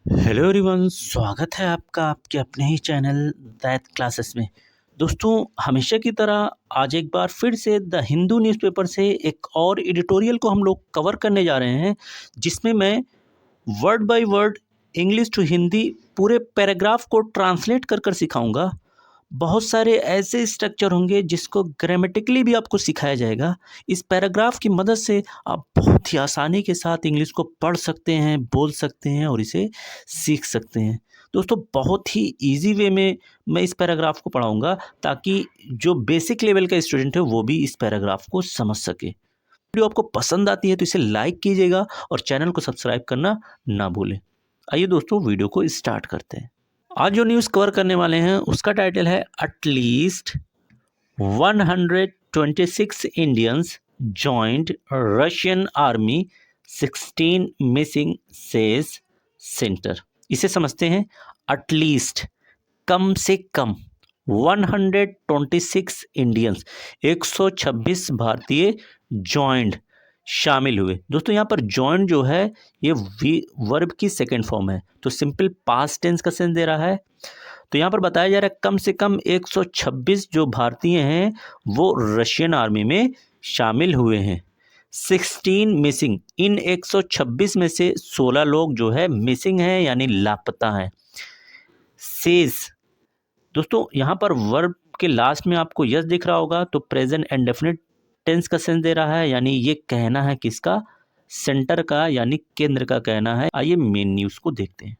Hello everyone, स्वागत है आपका आपके अपने ही चैनल दैट क्लासेस में। दोस्तों, हमेशा की तरह आज एक बार फिर से द हिंदू न्यूज़पेपर से एक और एडिटोरियल को हम लोग कवर करने जा रहे हैं, जिसमें मैं word by word English to Hindi पूरे पैराग्राफ को ट्रांसलेट कर कर सिखाऊंगा। बहुत सारे ऐसे स्ट्रक्चर होंगे जिसको ग्रामेटिकली भी आपको सिखाया जाएगा। इस पैराग्राफ की मदद से आप बहुत ही आसानी के साथ इंग्लिश को पढ़ सकते हैं, बोल सकते हैं और इसे सीख सकते हैं। दोस्तों, बहुत ही ईजी वे में मैं इस पैराग्राफ को पढ़ाऊँगा ताकि जो बेसिक लेवल का स्टूडेंट है वो भी इस पैराग्राफ को समझ सके। वीडियो आपको पसंद आती है तो इसे लाइक कीजिएगा और चैनल को सब्सक्राइब करना ना भूलें। आइए दोस्तों, वीडियो को स्टार्ट करते हैं। आज जो न्यूज़ कवर करने वाले हैं उसका टाइटल है at least 126 Indians joined Russian army, 16 missing says centre. इसे समझते हैं। एटलीस्ट कम से कम 126 इंडियंस 126 भारतीय जॉइंड शामिल हुए। दोस्तों, यहाँ पर जॉइंट जो है ये वर्ब की सेकंड फॉर्म है, तो सिंपल पास्ट टेंस का सेंस दे रहा है। तो यहाँ पर बताया जा रहा है कम से कम 126 जो भारतीय हैं वो रशियन आर्मी में शामिल हुए हैं। 16 मिसिंग, इन 126 में से 16 लोग जो है मिसिंग हैं यानी लापता हैं। सेज, दोस्तों यहाँ पर वर्ब के लास्ट में आपको यस दिख रहा होगा, तो प्रेजेंट इंडेफिनिट टेंस का सेंस दे रहा है, यानी ये कहना है किसका? सेंटर का यानी केंद्र का कहना है। आइए मेन न्यूज़ को देखते हैं।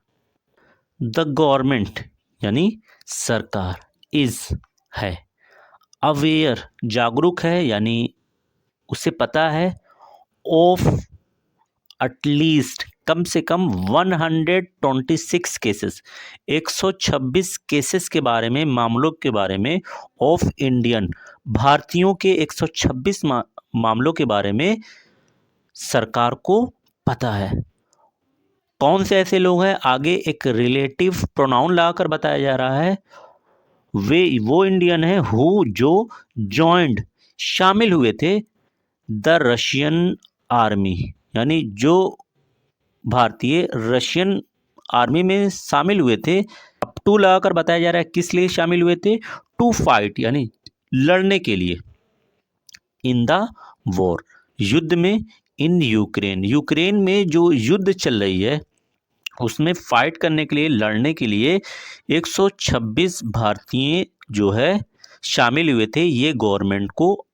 द गवर्नमेंट यानी सरकार, इज है, अवेयर जागरूक है यानी उसे पता है, ऑफ एटलीस्ट कम से कम 126 केसेस, 126 केसेस के बारे में, मामलों के बारे में, ऑफ इंडियन भारतीयों के 126 मामलों के बारे में सरकार को पता है। कौन से ऐसे लोग हैं? आगे एक रिलेटिव प्रोनाउन लगाकर बताया जा रहा है। वे वो इंडियन है हु जो जॉइंड शामिल हुए थे द रशियन आर्मी, यानी जो भारतीय रशियन आर्मी में शामिल हुए थे। अब टू लगाकर बताया जा रहा है किस लिए शामिल हुए थे? टू फाइट यानी लड़ने के लिए, इन द वॉर युद्ध में, इन यूक्रेन यूक्रेन में जो युद्ध चल रही है उसमें फाइट करने के लिए, लड़ने के लिए 126 भारतीय जो है शामिल हुए थे। ये गवर्नमेंट को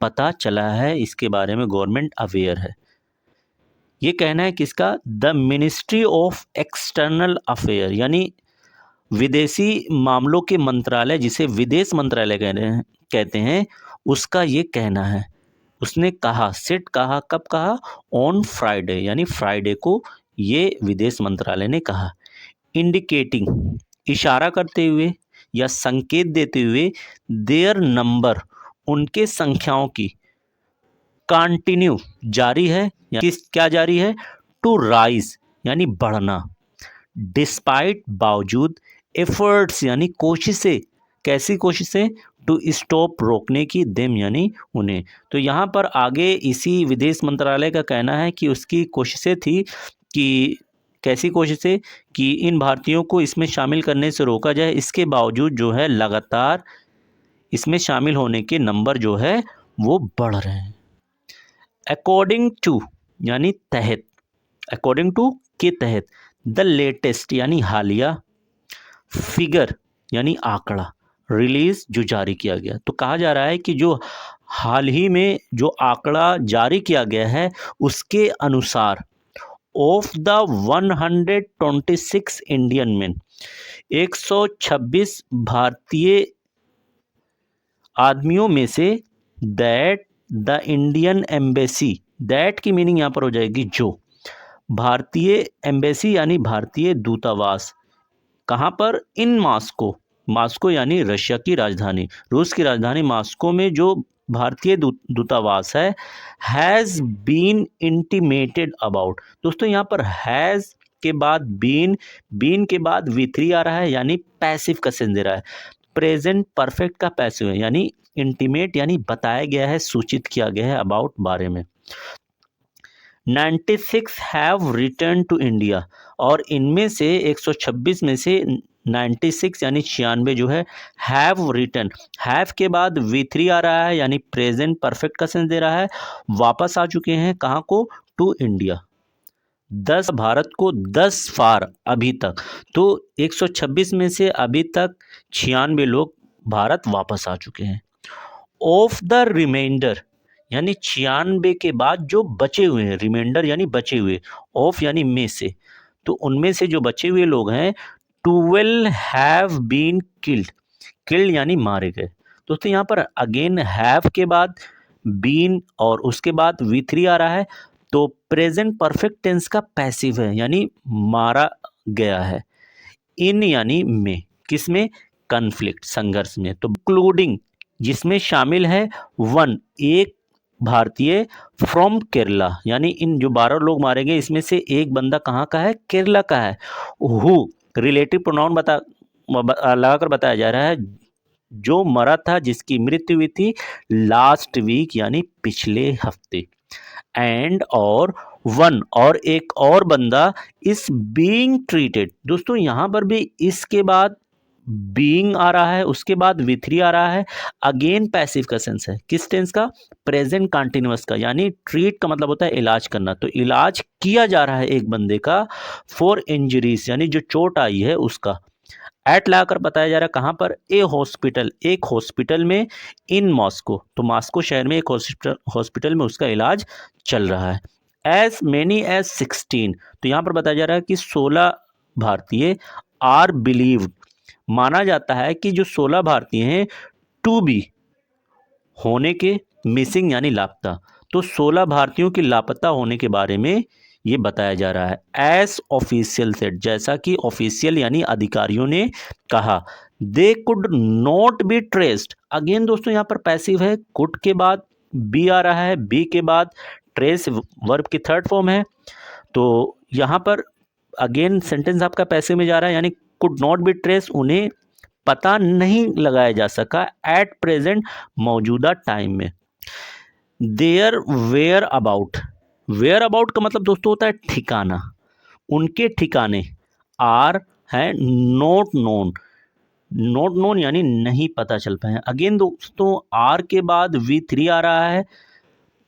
पता चला है, इसके बारे में गवर्नमेंट अवेयर है। ये कहना है किसका? The ministry of external affair यानी विदेशी मामलों के मंत्रालय, जिसे विदेश मंत्रालय कहते हैं, उसका ये कहना है। उसने कहा, सेट कहा, कब कहा? ऑन फ्राइडे यानी फ्राइडे को ये विदेश मंत्रालय ने कहा। इंडिकेटिंग इशारा करते हुए या संकेत देते हुए, देयर नंबर उनके संख्याओं की, कंटिन्यू जारी है, किस क्या जारी है? टू राइज यानी बढ़ना, डिस्पाइट बावजूद, एफर्ट्स यानी कोशिशें, कैसी कोशिशें? टू स्टॉप रोकने की, देम यानी उन्हें। तो यहाँ पर आगे इसी विदेश मंत्रालय का कहना है कि उसकी कोशिशें थी कि कैसी कोशिशें? कि इन भारतीयों को इसमें शामिल करने से रोका जाए, इसके बावजूद जो है लगातार इसमें शामिल होने के नंबर जो है वो बढ़ रहे हैं। अकॉर्डिंग टू यानी तहत, अकॉर्डिंग टू के तहत, द लेटेस्ट यानी हालिया, फिगर यानी आंकड़ा, रिलीज जो जारी किया गया। तो कहा जा रहा है कि जो हाल ही में जो आंकड़ा जारी किया गया है उसके अनुसार ऑफ द 126 इंडियन मैन, 126 भारतीय आदमियों में से, that the Indian embassy, that की मीनिंग यहाँ पर हो जाएगी जो, भारतीय एम्बेसी यानी भारतीय दूतावास, कहाँ पर? इन मास्को, मास्को यानी रशिया की राजधानी, रूस की राजधानी मास्को में जो भारतीय दूतावास है, हैज़ बीन इंटीमेटेड अबाउट। दोस्तों, यहाँ पर हैज़ के बाद बीन के बाद V3 आ रहा है यानी पैसिव का सेंस दे रहा है। प्रेजेंट परफेक्ट का पैसिव है यानी इंटीमेट यानी बताया गया है, सूचित किया गया है, अबाउट बारे में। 96 हैव रिटर्न टू इंडिया, और इनमें से 126 में से 96 यानी 96 जो है हैव रिटर्न, हैव के बाद V3 आ रहा है यानी प्रेजेंट परफेक्ट का सेंस दे रहा है, वापस आ चुके हैं कहाँ को, टू इंडिया। 10 भारत को 10 फार अभी तक, तो 126 में से अभी तक 96 लोग भारत वापस आ चुके हैं। ऑफ द रिमाइंडर यानी 96 के बाद जो बचे हुए हैं, रिमाइंडर यानी बचे हुए, ऑफ यानी में से, तो उनमें से जो बचे हुए लोग हैं 12 हैव बीन किल्ड, किल्ड यानी मारे गए। दोस्तों यहाँ पर अगेन हैव के बाद बीन और उसके बाद V3 आ रहा है, तो प्रेजेंट परफेक्ट टेंस का पैसिव है यानी मारा गया है। इन यानी में, किसमें, कन्फ्लिक्ट संघर्ष में, तो इंक्लूडिंग जिसमें शामिल है वन एक भारतीय फ्रॉम केरला, यानी इन जो 12 लोग मारे गए इसमें से एक बंदा कहाँ का है, केरला का है। हु रिलेटिव प्रोनाउन लगाकर बताया जा रहा है, जो मरा था, जिसकी मृत्यु हुई थी लास्ट वीक यानी पिछले हफ्ते। एंड और वन और एक और बंदा इस बीइंग ट्रीटेड, दोस्तों यहां पर भी इसके बाद बीइंग आ रहा है, उसके बाद V3 आ रहा है, अगेन पैसिव का सेंस है, किस टेंस का, प्रेजेंट कंटिन्यूअस का, यानी ट्रीट का मतलब होता है इलाज करना, तो इलाज किया जा रहा है एक बंदे का फॉर इंजरीज यानी जो चोट आई है उसका। एट लाकर बताया जा रहा है कहाँ पर, ए हॉस्पिटल, एक हॉस्पिटल में, इन मॉस्को, तो मॉस्को शहर में एक हॉस्पिटल में उसका इलाज चल रहा है। एज मेनी एज 16, तो यहाँ पर बताया जा रहा है कि 16 भारतीय आर बिलीव्ड, माना जाता है कि जो 16 भारतीय हैं टू बी, होने के, मिसिंग यानी लापता, तो 16 भारतीयों के लापता होने के बारे में ये बताया जा रहा है। एस ऑफिशियल सेड, जैसा कि ऑफिशियल यानी अधिकारियों ने कहा। They could not be traced, again दोस्तों यहाँ पर पैसिव है, कुड के बाद बी आ रहा है, बी के बाद ट्रेस वर्ब की थर्ड फॉर्म है, तो यहाँ पर अगेन सेंटेंस आपका पैसिव में जा रहा है, यानी कुड नॉट बी ट्रेस, उन्हें पता नहीं लगाया जा सका एट प्रेजेंट, मौजूदा टाइम में। Their whereabouts, whereabouts का मतलब दोस्तों होता है ठिकाना, उनके ठिकाने, आर है नोट नोन, नोट नोन यानी नहीं पता चल पाए। अगेन दोस्तों आर के बाद V3 आ रहा है,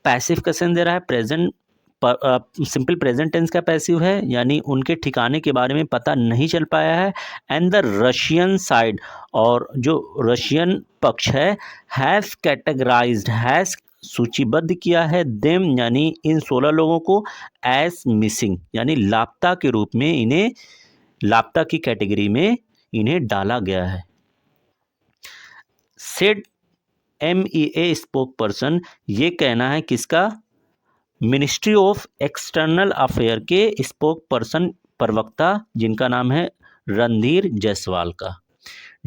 पैसिव का सेंस दे रहा है, प्रेजेंट सिंपल प्रेजेंट टेंस का पैसिव है, यानी उनके ठिकाने के बारे में पता नहीं चल पाया है। एंड द रशियन साइड, और जो रशियन पक्ष है, हैज़ कैटेगराइज्ड, हैज़ सूचीबद्ध किया है, देम यानी इन 16 लोगों को, एज मिसिंग यानी लापता के रूप में, इन्हें लापता की कैटेगरी में इन्हें डाला गया है। सेड MEA स्पोक पर्सन, ये कहना है किसका, मिनिस्ट्री ऑफ एक्सटर्नल अफेयर के स्पोक पर्सन, प्रवक्ता, जिनका नाम है रणधीर जायसवाल का।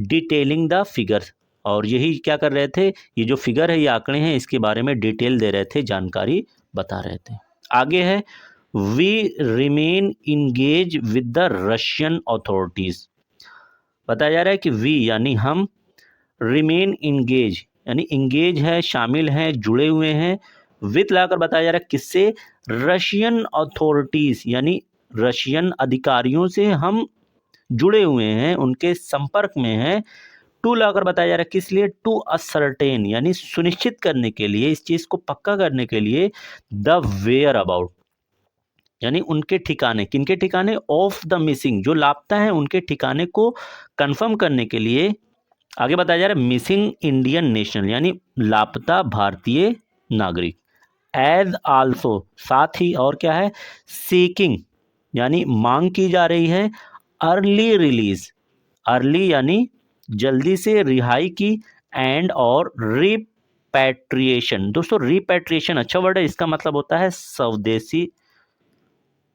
डिटेलिंग द फिगर्स, और यही क्या कर रहे थे, ये जो फिगर है, ये आंकड़े हैं, इसके बारे में डिटेल दे रहे थे, जानकारी बता रहे थे। आगे है we remain engage with the Russian authorities, बताया जा रहा है कि वी यानी हम, रिमेन इंगेज यानी इंगेज है, शामिल हैं, जुड़े हुए हैं, विद लाकर बताया जा रहा है किससे, रशियन अथॉरिटीज यानी रशियन अधिकारियों से हम जुड़े हुए हैं, उनके संपर्क में हैं। टू लाकर बताया जा रहा है किस लिए, टू असर्टेन यानी सुनिश्चित करने के लिए, इस चीज को पक्का करने के लिए, द वेयर अबाउट यानी उनके ठिकाने, किनके ठिकाने, ऑफ द मिसिंग, जो लापता है उनके ठिकाने को कंफर्म करने के लिए। आगे बताया जा रहा है मिसिंग इंडियन नेशनल यानी लापता भारतीय नागरिक। एज आल्सो साथ ही, और क्या है, सीकिंग यानी मांग की जा रही है, अर्ली रिलीज, अर्ली यानी जल्दी से रिहाई की, एंड और रिपैट्रिएशन, दोस्तों रिपैट्रिएशन अच्छा वर्ड है, इसका मतलब होता है स्वदेशी,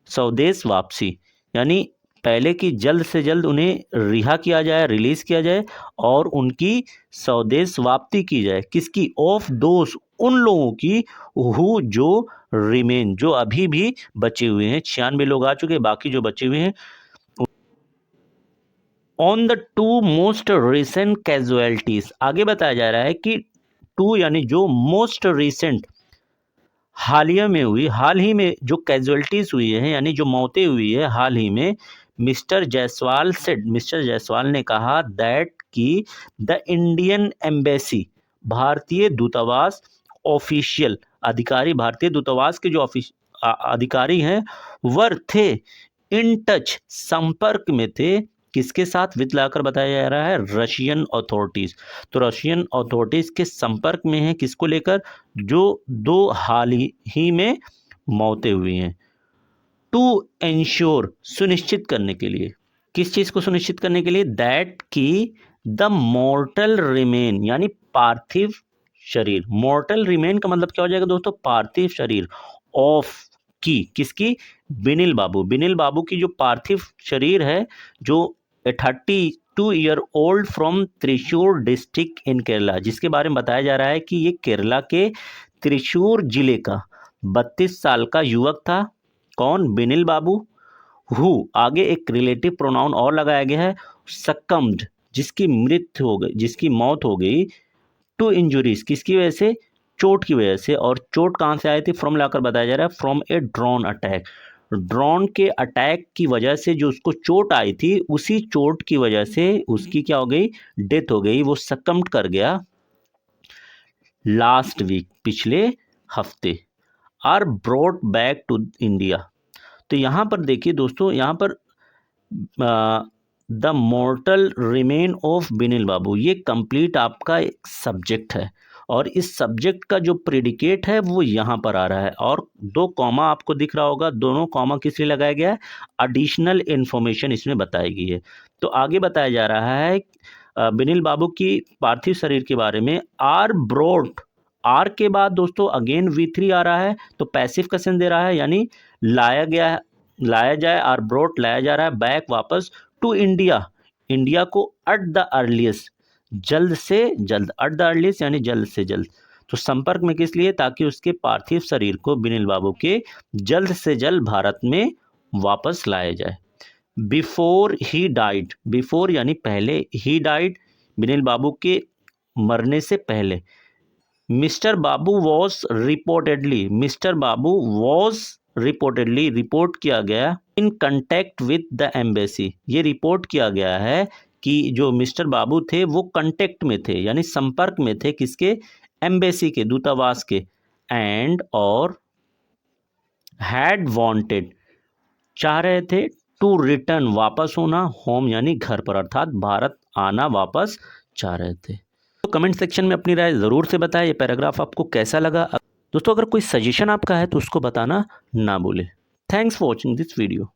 स्वदेश वापसी, यानी पहले की जल्द से जल्द उन्हें रिहा किया जाए, रिलीज किया जाए, और उनकी स्वदेश वापसी की जाए, किसकी, ऑफ दोस्त, उन लोगों की, हु जो रिमेन, जो अभी भी बचे हुए हैं, 96 लोग आ चुके, बाकी जो बचे हुए हैं। On the two most recent casualties, आगे बताया जा रहा है कि टू यानी जो मोस्ट रिसेंट हाल ही में जो कैजुअलिटीज हुई है, यानी जो मौतें हुई है हाल ही में, मिस्टर जायसवाल ने कहा दैट कि द इंडियन एम्बेसी, भारतीय दूतावास ऑफिशियल अधिकारी, भारतीय दूतावास के जो अधिकारी हैं वर थे इन टच, संपर्क में थे, किसके साथ, विद लाकर बताया जा रहा है रशियन अथॉरिटीज। तो रशियन अथॉरिटीज के संपर्क में है किसको लेकर, जो दो हाल ही में मौतें हुई हैं। टू एंश्योर, सुनिश्चित करने के लिए, किस चीज को सुनिश्चित करने के लिए, दैट की द मॉर्टल रिमेन, यानी पार्थिव शरीर, मॉर्टल रिमेन का मतलब क्या हो जाएगा दोस्तों, पार्थिव शरीर, ऑफ की, किसकी, बिनिल बाबू की जो पार्थिव शरीर है, जो 32 year old from Thrissur district in Kerala, जिसके बारे में बताया जा रहा है कि ये केरला के त्रिशूर जिले का 32 साल का युवक था। कौन, बिनिल बाबू। हु, आगे एक रिलेटिव प्रोनाउन और लगाया गया है, सक्कम्ड, जिसकी मृत्यु हो गई, जिसकी मौत हो गई, टू इंजुरीज, किसकी वजह से, चोट की वजह से। और चोट कहाँ से आई थी, फ्रॉम लाकर बताया जा रहा है from A drone attack, drone के अटैक की वजह से जो उसको चोट आई थी, उसी चोट की वजह से उसकी क्या हो गई, डेथ हो गई, वो सकम्ड कर गया लास्ट वीक, पिछले हफ्ते, are brought back to India. तो यहाँ पर देखिए दोस्तों, यहाँ पर the mortal remain of Binil Babu, ये कंप्लीट आपका एक सब्जेक्ट है, और इस सब्जेक्ट का जो प्रेडिकेट है वो यहाँ पर आ रहा है, और 2 कॉमा आपको दिख रहा होगा, दोनों कॉमा किस लिए लगाया गया है, एडिशनल इन्फॉर्मेशन इसमें बताई गई है। तो आगे बताया जा रहा है बिनिल बाबू की पार्थिव शरीर के बारे में, आर ब्रॉट, आर के बाद दोस्तों अगेन V3 आ रहा है, तो पैसिव का सेंस दे रहा है, यानी लाया गया, लाया जाए, आर ब्रॉट लाया जा रहा है बैक, वापस, टू इंडिया, इंडिया को, एट द अर्लीस्ट, जल्द से जल्द, एट द अर्लीस्ट यानी जल्द से जल्द। तो संपर्क में किस लिए, ताकि उसके पार्थिव शरीर को बिनिल बाबू के जल्द से जल्द भारत में वापस लाया जाए। बिफोर ही डाइड, बिफोर यानी पहले, ही डाइड, बिनिल बाबू के मरने से पहले, mister Babu was reportedly, mister Babu was reportedly, report किया गया, in contact with the embassy, ये रिपोर्ट किया गया है कि जो मिस्टर बाबू थे वो कंटेक्ट में थे, यानी संपर्क में थे, किसके, एम्बेसी के, दूतावास के, एंड और हैड वांटेड, चाह रहे थे, टू रिटर्न, वापस होना, होम यानी घर पर, अर्थात भारत आना वापस चाह रहे थे। तो कमेंट सेक्शन में अपनी राय ज़रूर से बताएं, ये पैराग्राफ आपको कैसा लगा। दोस्तों अगर कोई सजेशन आपका है तो उसको बताना ना भूलें। Thanks for watching this video.